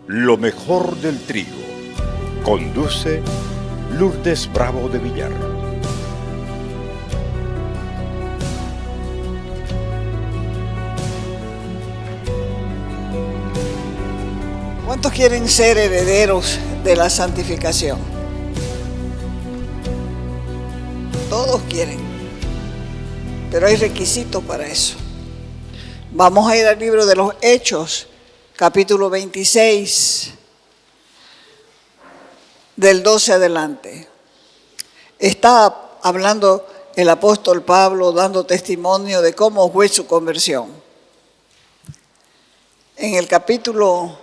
Lo mejor del trigo. Conduce Lourdes Bravo de Villar. ¿Cuántos quieren ser herederos de la santificación? Todos quieren, pero hay requisitos para eso. Vamos a ir al libro de los Hechos, capítulo 26, del 12 adelante. Está hablando el apóstol Pablo, dando testimonio de cómo fue su conversión. En el capítulo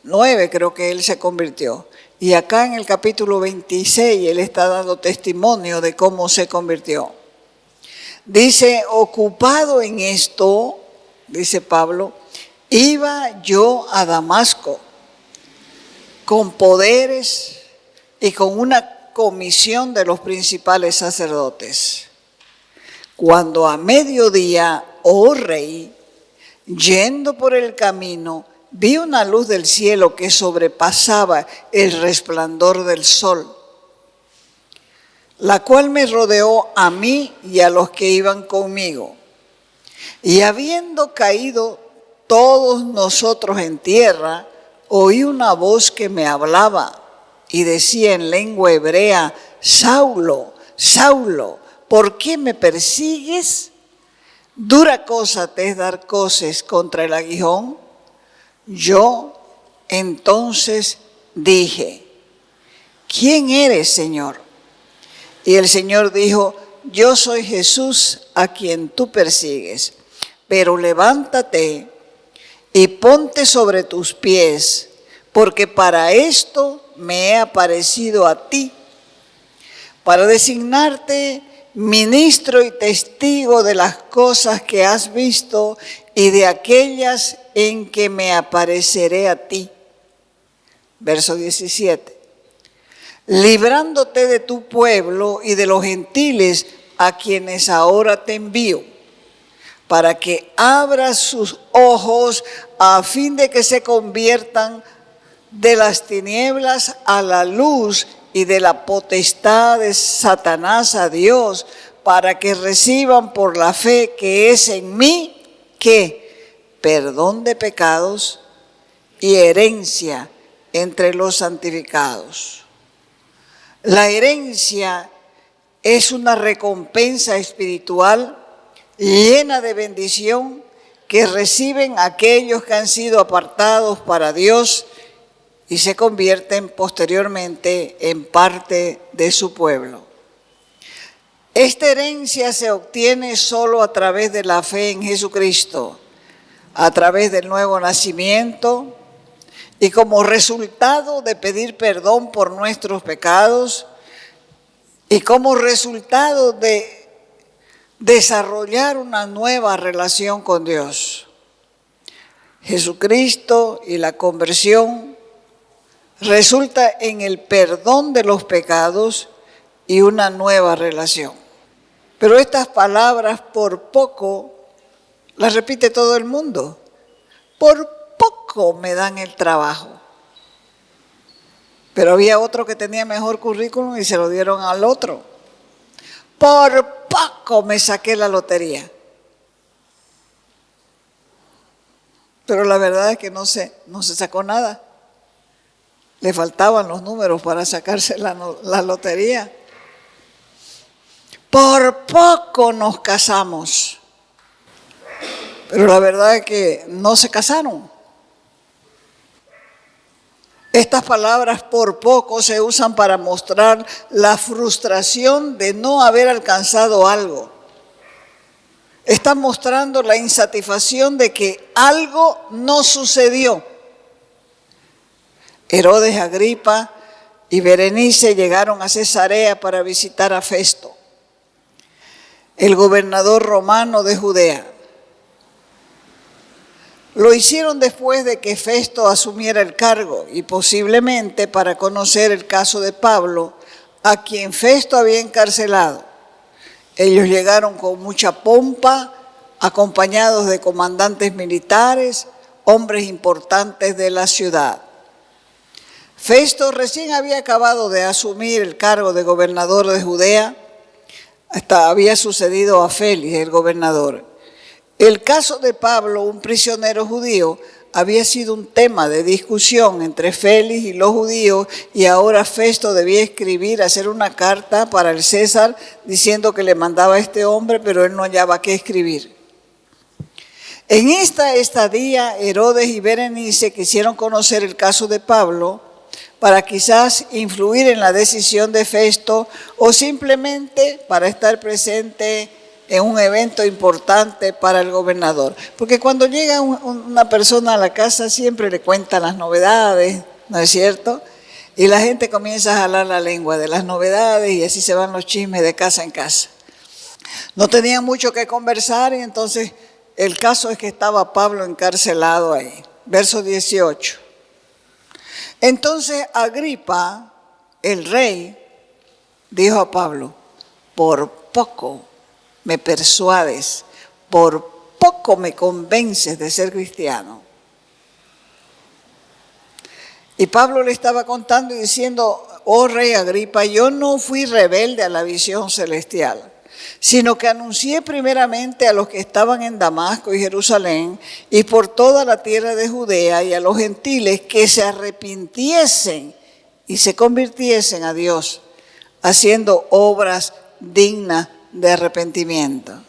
9 creo que él se convirtió. Y acá en el capítulo 26 él está dando testimonio de cómo se convirtió. Dice, ocupado en esto, dice Pablo, iba yo a Damasco con poderes y con una comisión de los principales sacerdotes. Cuando a mediodía, oh rey, yendo por el camino, vi una luz del cielo que sobrepasaba el resplandor del sol, la cual me rodeó a mí y a los que iban conmigo. Y habiendo caído todos nosotros en tierra, oí una voz que me hablaba y decía en lengua hebrea, Saulo, Saulo, ¿por qué me persigues? ¿Dura cosa te es dar coces contra el aguijón? Yo entonces dije, ¿quién eres, Señor? Y el Señor dijo, yo soy Jesús a quien tú persigues, pero levántate y ponte sobre tus pies, porque para esto me he aparecido a ti, para designarte ministro y testigo de las cosas que has visto y de aquellas en que me apareceré a ti. Verso 17. Librándote de tu pueblo y de los gentiles a quienes ahora te envío, para que abras sus ojos a fin de que se conviertan de las tinieblas a la luz y de la potestad de Satanás a Dios, para que reciban por la fe que es en mí, ¿qué? Perdón de pecados y herencia entre los santificados. La herencia es una recompensa espiritual llena de bendición que reciben aquellos que han sido apartados para Dios y se convierten posteriormente en parte de su pueblo. Esta herencia se obtiene solo a través de la fe en Jesucristo, a través del nuevo nacimiento y como resultado de pedir perdón por nuestros pecados y como resultado de desarrollar una nueva relación con Dios. Jesucristo y la conversión resulta en el perdón de los pecados y una nueva relación. Pero estas palabras por poco las repite todo el mundo. Por poco me dan el trabajo. Pero había otro que tenía mejor currículum y se lo dieron al otro. Por poco me saqué la lotería. Pero la verdad es que no se sacó nada. Le faltaban los números para sacarse la lotería. Por poco nos casamos. Pero la verdad es que no se casaron. Estas palabras por poco se usan para mostrar la frustración de no haber alcanzado algo. Están mostrando la insatisfacción de que algo no sucedió. Herodes Agripa y Berenice llegaron a Cesarea para visitar a Festo, el gobernador romano de Judea. Lo hicieron después de que Festo asumiera el cargo y posiblemente para conocer el caso de Pablo, a quien Festo había encarcelado. Ellos llegaron con mucha pompa, acompañados de comandantes militares, hombres importantes de la ciudad. Festo recién había acabado de asumir el cargo de gobernador de Judea. Hasta había sucedido a Félix, el gobernador. El caso de Pablo, un prisionero judío, había sido un tema de discusión entre Félix y los judíos, y ahora Festo debía hacer una carta para el César diciendo que le mandaba a este hombre, pero él no hallaba qué escribir. En esta estadía, Herodes y Berenice quisieron conocer el caso de Pablo para quizás influir en la decisión de Festo o simplemente para estar presente en un evento importante para el gobernador. Porque cuando llega una persona a la casa siempre le cuentan las novedades, ¿no es cierto? Y la gente comienza a jalar la lengua de las novedades y así se van los chismes de casa en casa. No tenían mucho que conversar y entonces el caso es que estaba Pablo encarcelado ahí. Verso 18. Entonces Agripa, el rey, dijo a Pablo, por poco me persuades, por poco me convences de ser cristiano. Y Pablo le estaba contando y diciendo, oh rey Agripa, yo no fui rebelde a la visión celestial, sino que anuncié primeramente a los que estaban en Damasco y Jerusalén y por toda la tierra de Judea y a los gentiles que se arrepintiesen y se convirtiesen a Dios, haciendo obras dignas de arrepentimiento.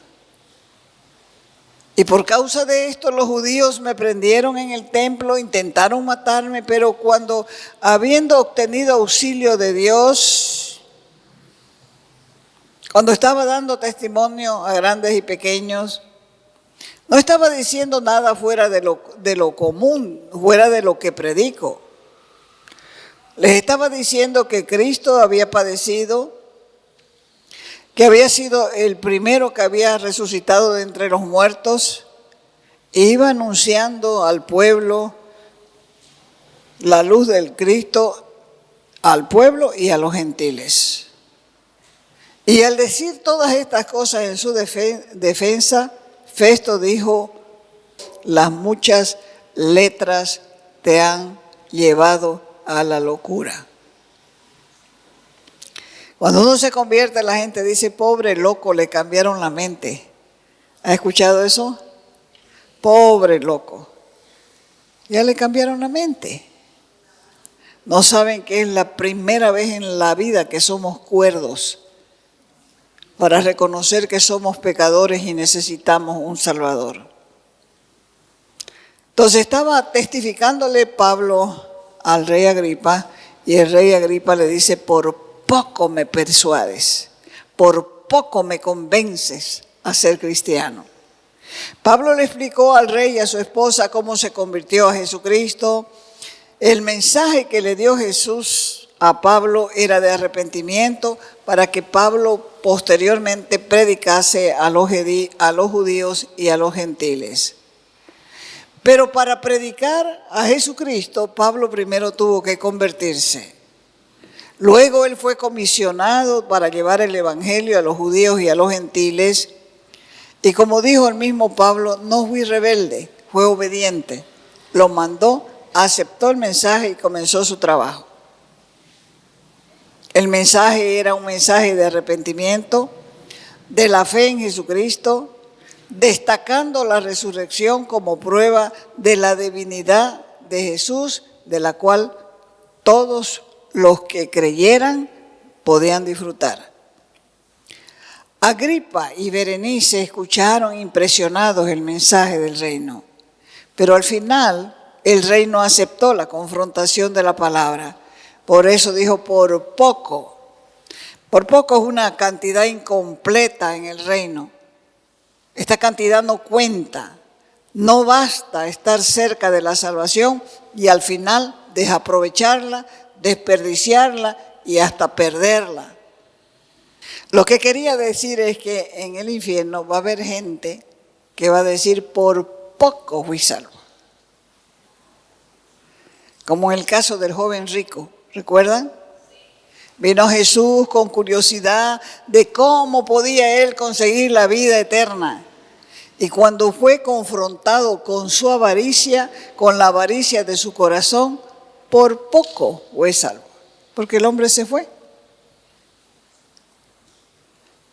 Y por causa de esto los judíos me prendieron en el templo, intentaron matarme, pero cuando habiendo obtenido auxilio de Dios, cuando estaba dando testimonio a grandes y pequeños, no estaba diciendo nada fuera de lo común, fuera de lo que predico. Les estaba diciendo que Cristo había padecido, que había sido el primero que había resucitado de entre los muertos, e iba anunciando al pueblo la luz del Cristo, al pueblo y a los gentiles. Y al decir todas estas cosas en su defensa, Festo dijo, las muchas letras te han llevado a la locura. Cuando uno se convierte, la gente dice, pobre loco, le cambiaron la mente. ¿Ha escuchado eso? Pobre loco. Ya le cambiaron la mente. No saben que es la primera vez en la vida que somos cuerdos para reconocer que somos pecadores y necesitamos un Salvador. Entonces estaba testificándole Pablo al rey Agripa y el rey Agripa le dice, por poco me persuades, por poco me convences a ser cristiano. Pablo le explicó al rey y a su esposa cómo se convirtió a Jesucristo. El mensaje que le dio Jesús a Pablo era de arrepentimiento para que Pablo posteriormente predicase a los judíos y a los gentiles. Pero para predicar a Jesucristo, Pablo primero tuvo que convertirse. Luego él fue comisionado para llevar el evangelio a los judíos y a los gentiles. Y como dijo el mismo Pablo, no fui rebelde, fue obediente. Lo mandó, aceptó el mensaje y comenzó su trabajo. El mensaje era un mensaje de arrepentimiento, de la fe en Jesucristo, destacando la resurrección como prueba de la divinidad de Jesús, de la cual todos los que creyeran podían disfrutar. Agripa y Berenice escucharon impresionados el mensaje del reino, pero al final el rey no aceptó la confrontación de la palabra. Por eso dijo por poco. Por poco es una cantidad incompleta en el reino. Esta cantidad no cuenta. No basta estar cerca de la salvación y al final desaprovecharla, desperdiciarla y hasta perderla. Lo que quería decir es que en el infierno va a haber gente que va a decir por poco fui salvo. Como en el caso del joven rico, ¿recuerdan? Vino Jesús con curiosidad de cómo podía él conseguir la vida eterna. Y cuando fue confrontado con su avaricia, con la avaricia de su corazón, por poco fue salvo, porque el hombre se fue.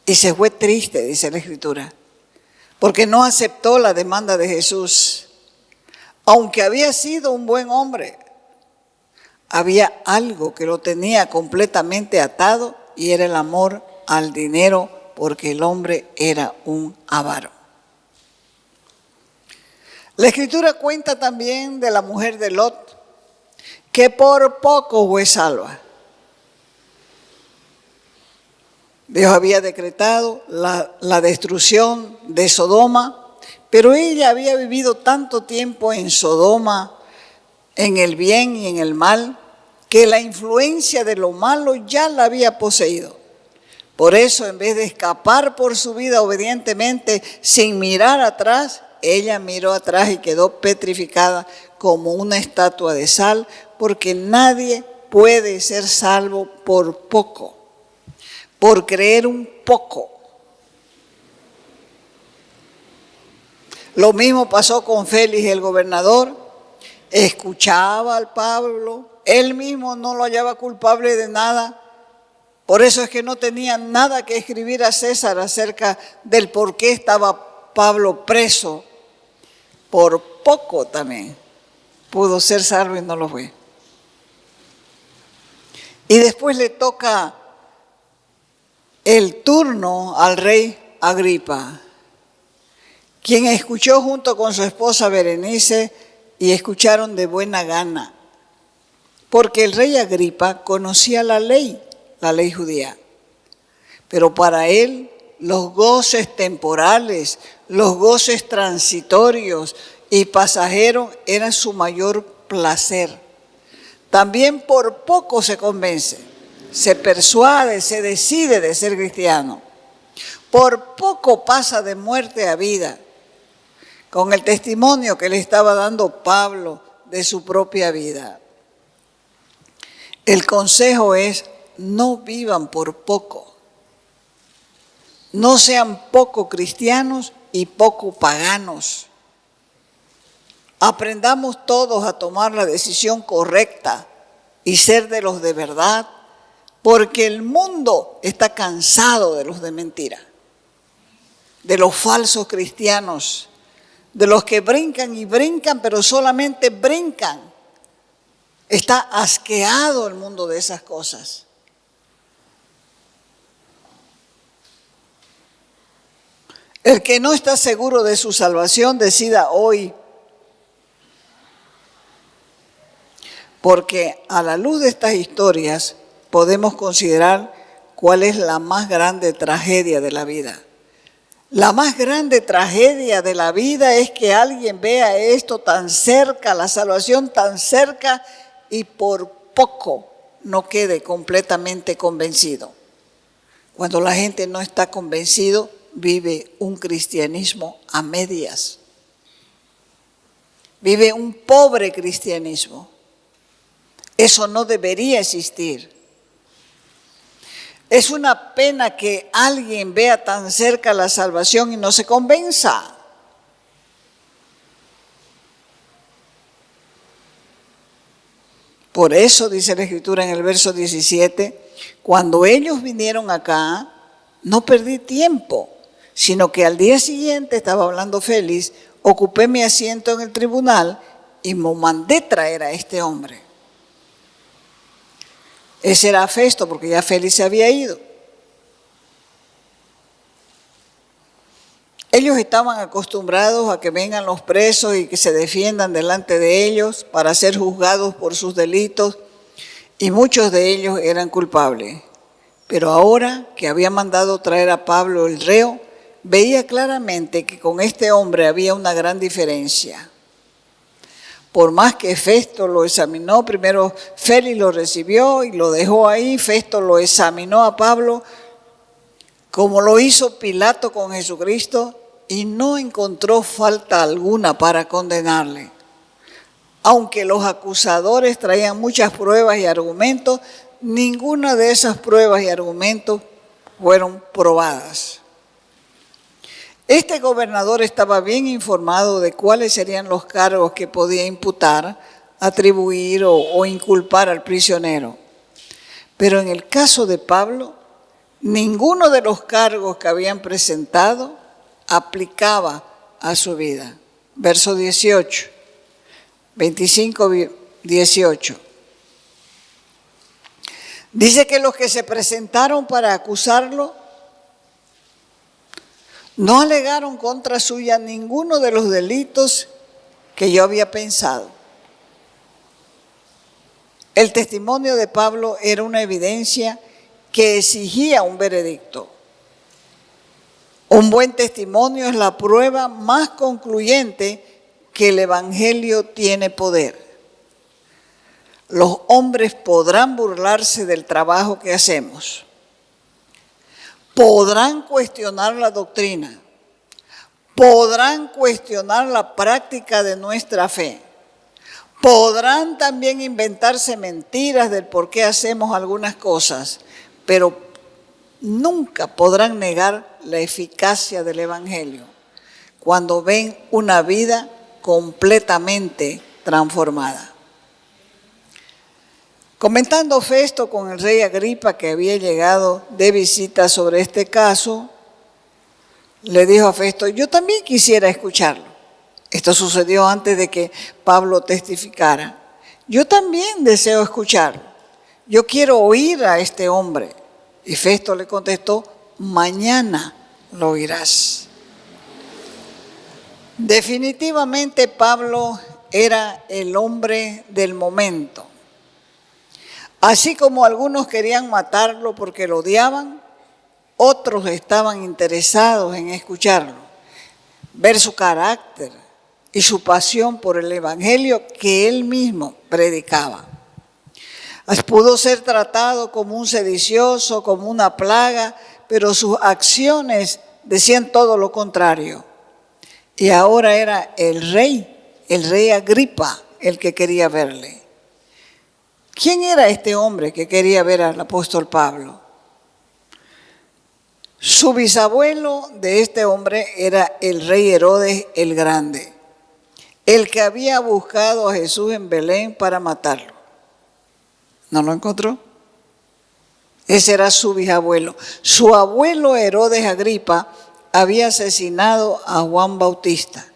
Y se fue triste, dice la Escritura, porque no aceptó la demanda de Jesús. Aunque había sido un buen hombre, había algo que lo tenía completamente atado y era el amor al dinero, porque el hombre era un avaro. La Escritura cuenta también de la mujer de Lot, que por poco fue salva. Dios había decretado la destrucción de Sodoma, pero ella había vivido tanto tiempo en Sodoma, en el bien y en el mal, que la influencia de lo malo ya la había poseído. Por eso, en vez de escapar por su vida obedientemente, sin mirar atrás, ella miró atrás y quedó petrificada como una estatua de sal, porque nadie puede ser salvo por poco, por creer un poco. Lo mismo pasó con Félix el gobernador. Escuchaba al Pablo, él mismo no lo hallaba culpable de nada. Por eso es que no tenía nada que escribir a César acerca del por qué estaba Pablo preso. Por poco también pudo ser salvo y no lo fue. Y después le toca el turno al rey Agripa, quien escuchó junto con su esposa Berenice y escucharon de buena gana, porque el rey Agripa conocía la ley judía, pero para él los goces temporales, los goces transitorios y pasajeros eran su mayor placer. También por poco se convence, se persuade, se decide de ser cristiano. Por poco pasa de muerte a vida, con el testimonio que le estaba dando Pablo de su propia vida. El consejo es: no vivan por poco. No sean poco cristianos y poco paganos. Aprendamos todos a tomar la decisión correcta y ser de los de verdad, porque el mundo está cansado de los de mentira, de los falsos cristianos, de los que brincan y brincan, pero solamente brincan. Está asqueado el mundo de esas cosas. El que no está seguro de su salvación, decida hoy. Porque a la luz de estas historias podemos considerar cuál es la más grande tragedia de la vida. La más grande tragedia de la vida es que alguien vea esto tan cerca, la salvación tan cerca, y por poco no quede completamente convencido. Cuando la gente no está convencido, vive un cristianismo a medias. Vive un pobre cristianismo. Eso no debería existir. Es una pena que alguien vea tan cerca la salvación y no se convenza. Por eso dice la Escritura en el verso 17, cuando ellos vinieron acá, no perdí tiempo, sino que al día siguiente, estaba hablando Félix, ocupé mi asiento en el tribunal y me mandé traer a este hombre. Ese era Festo, porque ya Félix se había ido. Ellos estaban acostumbrados a que vengan los presos y que se defiendan delante de ellos para ser juzgados por sus delitos, y muchos de ellos eran culpables. Pero ahora que había mandado traer a Pablo el reo, veía claramente que con este hombre había una gran diferencia. Por más que Festo lo examinó, primero Félix lo recibió y lo dejó ahí, Festo lo examinó a Pablo, como lo hizo Pilato con Jesucristo, y no encontró falta alguna para condenarle. Aunque los acusadores traían muchas pruebas y argumentos, ninguna de esas pruebas y argumentos fueron probadas. Este gobernador estaba bien informado de cuáles serían los cargos que podía imputar atribuir o inculpar al prisionero. Pero en el caso de Pablo, ninguno de los cargos que habían presentado aplicaba a su vida. Verso 18, 25, 18. Dice que los que se presentaron para acusarlo no alegaron contra suya ninguno de los delitos que yo había pensado. El testimonio de Pablo era una evidencia que exigía un veredicto. Un buen testimonio es la prueba más concluyente que el Evangelio tiene poder. Los hombres podrán burlarse del trabajo que hacemos, podrán cuestionar la doctrina, podrán cuestionar la práctica de nuestra fe, podrán también inventarse mentiras del por qué hacemos algunas cosas, pero nunca podrán negar la eficacia del Evangelio cuando ven una vida completamente transformada. Comentando Festo con el rey Agripa, que había llegado de visita sobre este caso, le dijo a Festo: yo también quisiera escucharlo. Esto sucedió antes de que Pablo testificara. Yo también deseo escucharlo. Yo quiero oír a este hombre. Y Festo le contestó: mañana lo oirás. Definitivamente Pablo era el hombre del momento. Así como algunos querían matarlo porque lo odiaban, otros estaban interesados en escucharlo, ver su carácter y su pasión por el Evangelio que él mismo predicaba. Pudo ser tratado como un sedicioso, como una plaga, pero sus acciones decían todo lo contrario. Y ahora era el rey Agripa, el que quería verle. ¿Quién era este hombre que quería ver al apóstol Pablo? Su bisabuelo de este hombre era el rey Herodes el Grande, el que había buscado a Jesús en Belén para matarlo. ¿No lo encontró? Ese era su bisabuelo. Su abuelo Herodes Agripa había asesinado a Juan Bautista.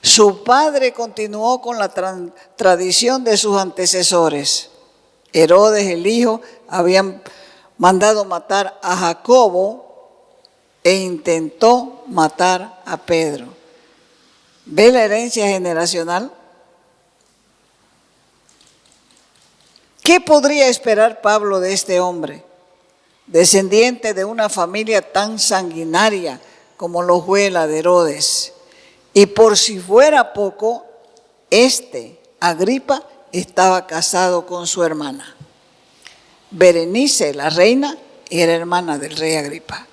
Su padre continuó con la tradición de sus antecesores. Herodes, el hijo, había mandado matar a Jacobo e intentó matar a Pedro. ¿Ve la herencia generacional? ¿Qué podría esperar Pablo de este hombre, descendiente de una familia tan sanguinaria como lo fue la de Herodes? Y por si fuera poco, Agripa, estaba casado con su hermana. Berenice, la reina, era hermana del rey Agripa.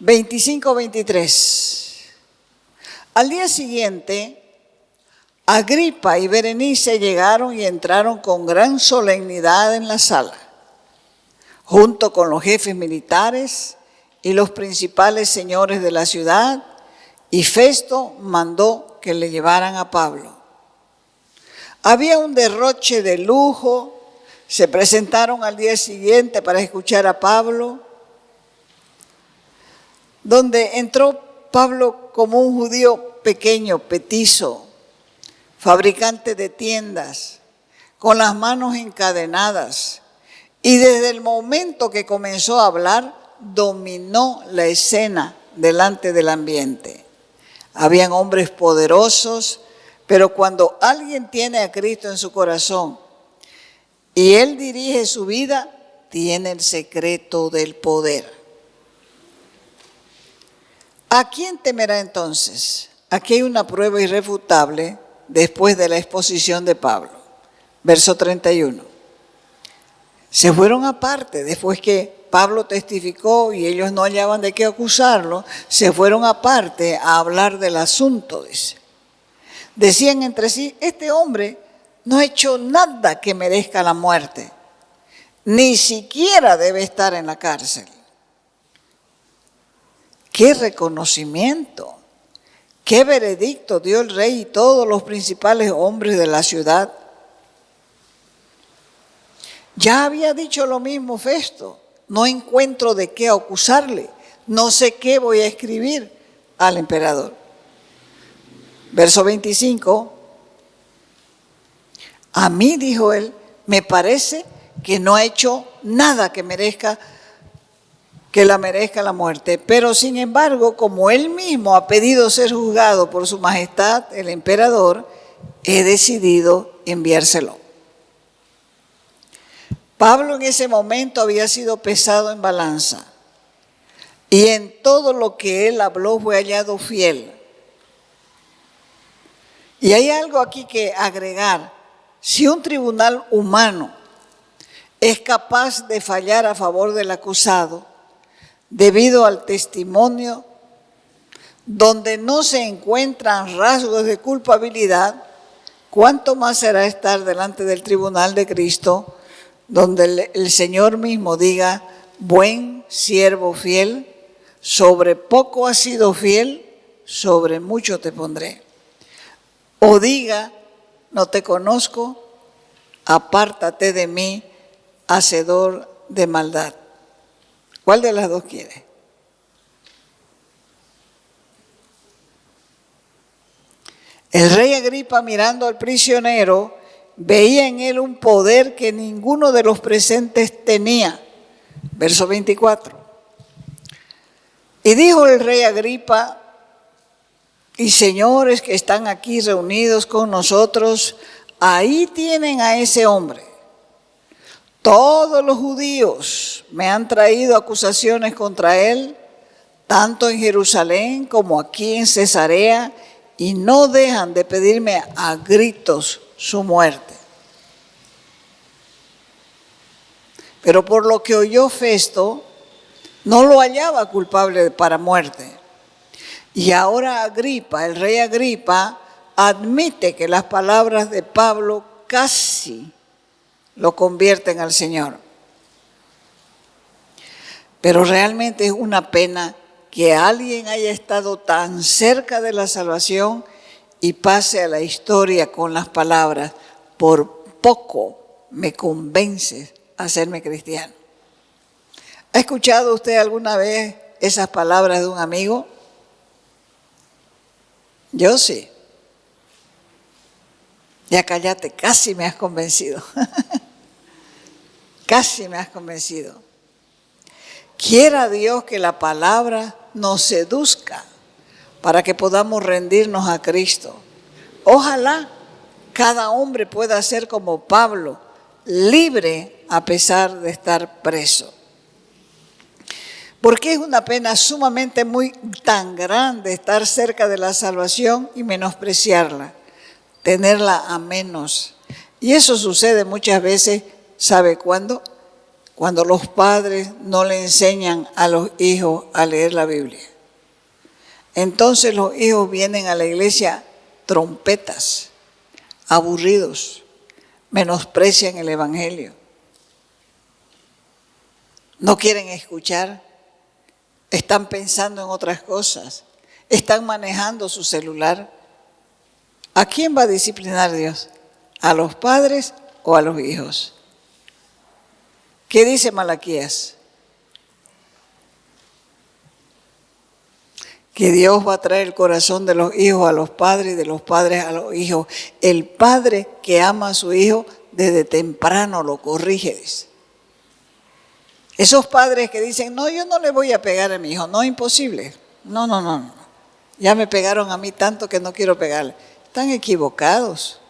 25-23. Al día siguiente, Agripa y Berenice llegaron y entraron con gran solemnidad en la sala, junto con los jefes militares y los principales señores de la ciudad, y Festo mandó que le llevaran a Pablo. Había un derroche de lujo, se presentaron al día siguiente para escuchar a Pablo, donde entró Pablo como un judío pequeño, petizo, fabricante de tiendas, con las manos encadenadas, y desde el momento que comenzó a hablar, dominó la escena delante del ambiente. Habían hombres poderosos, pero cuando alguien tiene a Cristo en su corazón y Él dirige su vida, tiene el secreto del poder. ¿A quién temerá entonces? Aquí hay una prueba irrefutable después de la exposición de Pablo. Verso 31. Se fueron aparte después que Pablo testificó y ellos no hallaban de qué acusarlo, se fueron aparte a hablar del asunto, dice. Decían entre sí: este hombre no ha hecho nada que merezca la muerte, ni siquiera debe estar en la cárcel. ¡Qué reconocimiento! ¿Qué veredicto dio el rey y todos los principales hombres de la ciudad? Ya había dicho lo mismo Festo, no encuentro de qué acusarle, no sé qué voy a escribir al emperador. Verso 25, a mí, dijo él, me parece que no ha hecho nada que la merezca la muerte. Pero sin embargo, como él mismo ha pedido ser juzgado por su majestad, el emperador, he decidido enviárselo. Pablo en ese momento había sido pesado en balanza y en todo lo que él habló fue hallado fiel. Y hay algo aquí que agregar. Si un tribunal humano es capaz de fallar a favor del acusado debido al testimonio donde no se encuentran rasgos de culpabilidad, ¿cuánto más será estar delante del tribunal de Cristo, donde el Señor mismo diga, buen siervo fiel, sobre poco has sido fiel, sobre mucho te pondré? O diga, no te conozco, apártate de mí, hacedor de maldad. ¿Cuál de las dos quiere? El rey Agripa, mirando al prisionero, veía en él un poder que ninguno de los presentes tenía. Verso 24. Y dijo el rey Agripa, y señores que están aquí reunidos con nosotros, ahí tienen a ese hombre. Todos los judíos me han traído acusaciones contra él, tanto en Jerusalén como aquí en Cesarea, y no dejan de pedirme a gritos su muerte. Pero por lo que oyó Festo, no lo hallaba culpable para muerte. Y ahora Agripa, el rey Agripa, admite que las palabras de Pablo casi lo convierten al Señor. Pero realmente es una pena que alguien haya estado tan cerca de la salvación y pase a la historia con las palabras, por poco me convences a hacerme cristiano. ¿Ha escuchado usted alguna vez esas palabras de un amigo? Yo sí. Ya cállate, casi me has convencido. Casi me has convencido. Quiera Dios que la palabra nos seduzca para que podamos rendirnos a Cristo. Ojalá cada hombre pueda ser como Pablo, libre a pesar de estar preso. Porque es una pena sumamente tan grande estar cerca de la salvación y menospreciarla, tenerla a menos. Y eso sucede muchas veces, ¿sabe cuándo? Cuando los padres no le enseñan a los hijos a leer la Biblia. Entonces los hijos vienen a la iglesia trompetas, aburridos, menosprecian el evangelio. No quieren escuchar, están pensando en otras cosas, están manejando su celular. ¿A quién va a disciplinar Dios? ¿A los padres o a los hijos? ¿Qué dice Malaquías? Que Dios va a traer el corazón de los hijos a los padres y de los padres a los hijos. El padre que ama a su hijo desde temprano lo corrige, dice. Esos padres que dicen, no, yo no le voy a pegar a mi hijo, no, imposible. No. Ya me pegaron a mí tanto que no quiero pegarle. Están equivocados.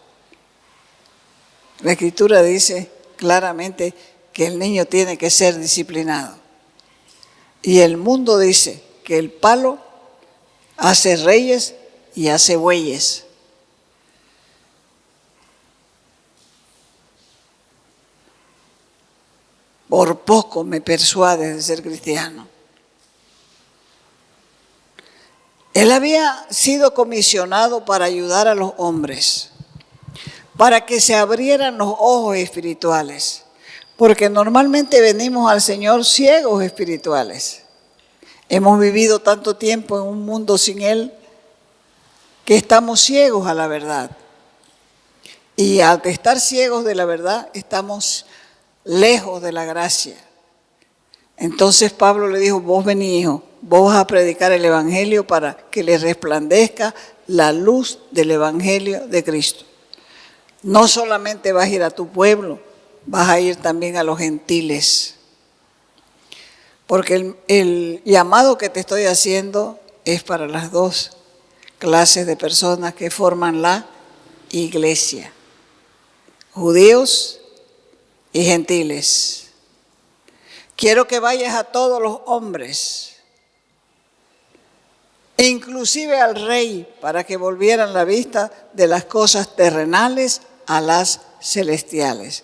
La Escritura dice claramente que el niño tiene que ser disciplinado. Y el mundo dice que el palo hace reyes y hace bueyes. Por poco me persuades de ser cristiano. Él había sido comisionado para ayudar a los hombres, para que se abrieran los ojos espirituales, porque normalmente venimos al Señor ciegos espirituales. Hemos vivido tanto tiempo en un mundo sin Él que estamos ciegos a la verdad. Y al estar ciegos de la verdad, estamos lejos de la gracia. Entonces Pablo le dijo, vos vení, hijo, vos vas a predicar el evangelio para que les resplandezca la luz del evangelio de Cristo. No solamente vas a ir a tu pueblo, vas a ir también a los gentiles. Porque el llamado que te estoy haciendo es para las dos clases de personas que forman la iglesia, judíos y gentiles. Quiero que vayas a todos los hombres, inclusive al rey, para que volvieran la vista de las cosas terrenales a las celestiales.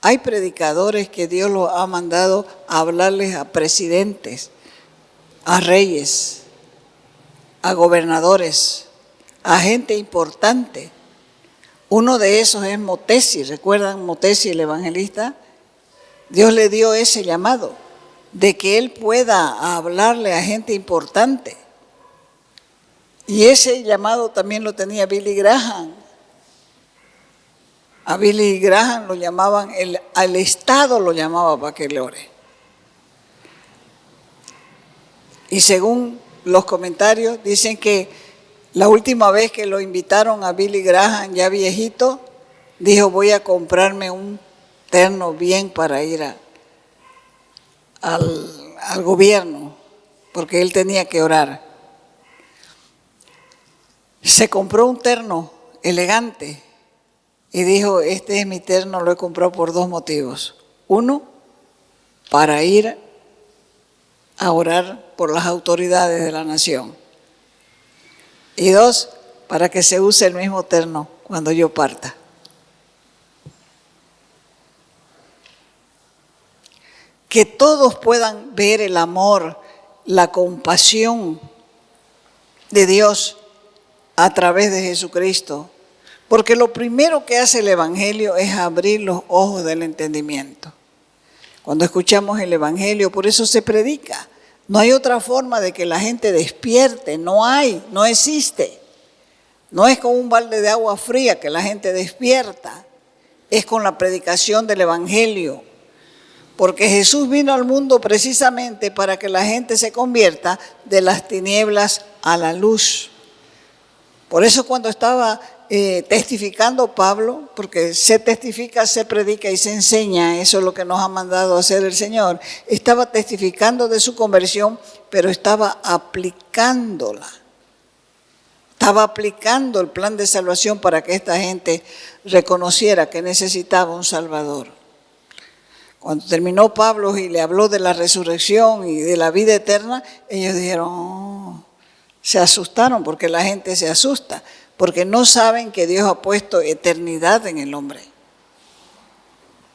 Hay predicadores que Dios los ha mandado a hablarles a presidentes, a reyes, a gobernadores, a gente importante. Uno de esos es Motesi. ¿Recuerdan Motesi, el evangelista? Dios le dio ese llamado de que él pueda hablarle a gente importante. Y ese llamado también lo tenía Billy Graham. A Billy Graham lo llamaban, al Estado lo llamaba para que le ore. Y según los comentarios, dicen que la última vez que lo invitaron a Billy Graham, ya viejito, dijo, voy a comprarme un terno bien para ir al gobierno, porque él tenía que orar. Se compró un terno elegante y dijo, este es mi terno, lo he comprado por dos motivos. Uno, para ir a orar por las autoridades de la nación. Y dos, para que se use el mismo terno cuando yo parta. Que todos puedan ver el amor, la compasión de Dios a través de Jesucristo. Porque lo primero que hace el Evangelio es abrir los ojos del entendimiento. Cuando escuchamos el Evangelio, por eso se predica. No hay otra forma de que la gente despierte, no existe. No es con un balde de agua fría que la gente despierta, es con la predicación del Evangelio. Porque Jesús vino al mundo precisamente para que la gente se convierta de las tinieblas a la luz. Por eso cuando estaba testificando Pablo, porque se testifica, se predica y se enseña, eso es lo que nos ha mandado a hacer el Señor, estaba testificando de su conversión, pero estaba aplicándola. Estaba aplicando el plan de salvación para que esta gente reconociera que necesitaba un Salvador. Cuando terminó Pablo y le habló de la resurrección y de la vida eterna, ellos dijeron, oh, se asustaron, porque la gente se asusta, porque no saben que Dios ha puesto eternidad en el hombre.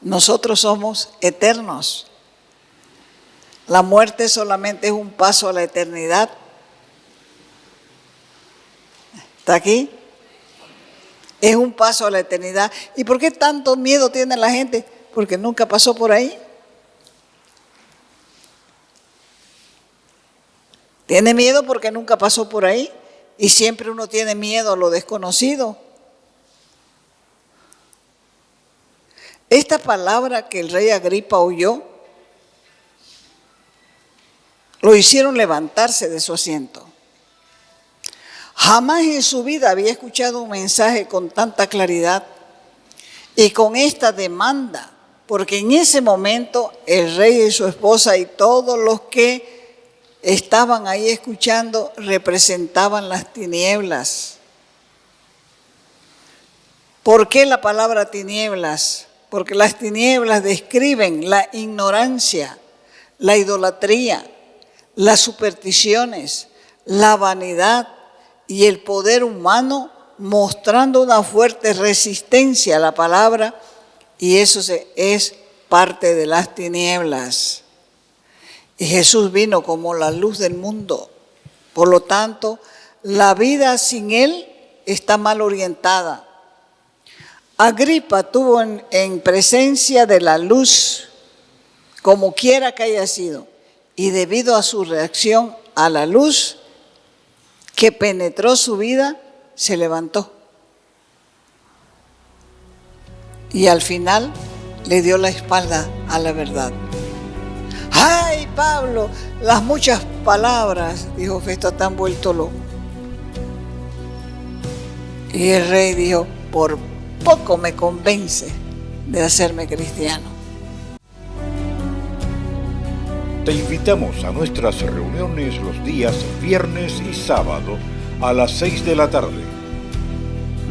Nosotros somos eternos. La muerte solamente es un paso a la eternidad. ¿Está aquí? Es un paso a la eternidad. ¿Y por qué tanto miedo tiene la gente? Porque nunca pasó por ahí. Tiene miedo porque nunca pasó por ahí. Y siempre uno tiene miedo a lo desconocido. Esta palabra que el rey Agripa oyó, lo hicieron levantarse de su asiento. Jamás en su vida había escuchado un mensaje con tanta claridad y con esta demanda, porque en ese momento el rey y su esposa y todos los que estaban ahí escuchando representaban las tinieblas. ¿Por qué la palabra tinieblas? Porque las tinieblas describen la ignorancia, la idolatría, las supersticiones, la vanidad y el poder humano, mostrando una fuerte resistencia a la palabra, y eso es parte de las tinieblas. Y Jesús vino como la luz del mundo. Por lo tanto, la vida sin Él está mal orientada. Agripa tuvo en presencia de la luz, como quiera que haya sido, y debido a su reacción a la luz que penetró su vida, se levantó. Y al final le dio la espalda a la verdad. ¡Ay, Pablo! Las muchas palabras, dijo Festo, están vuelto loco. Y el rey dijo, por poco me convence de hacerme cristiano. Te invitamos a nuestras reuniones los días viernes y sábado a las 6 de la tarde.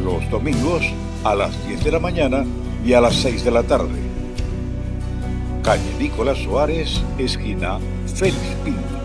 Los domingos a las 10 de la mañana y a las 6 de la tarde. Calle Nicolás Suárez, esquina Félix Pinto.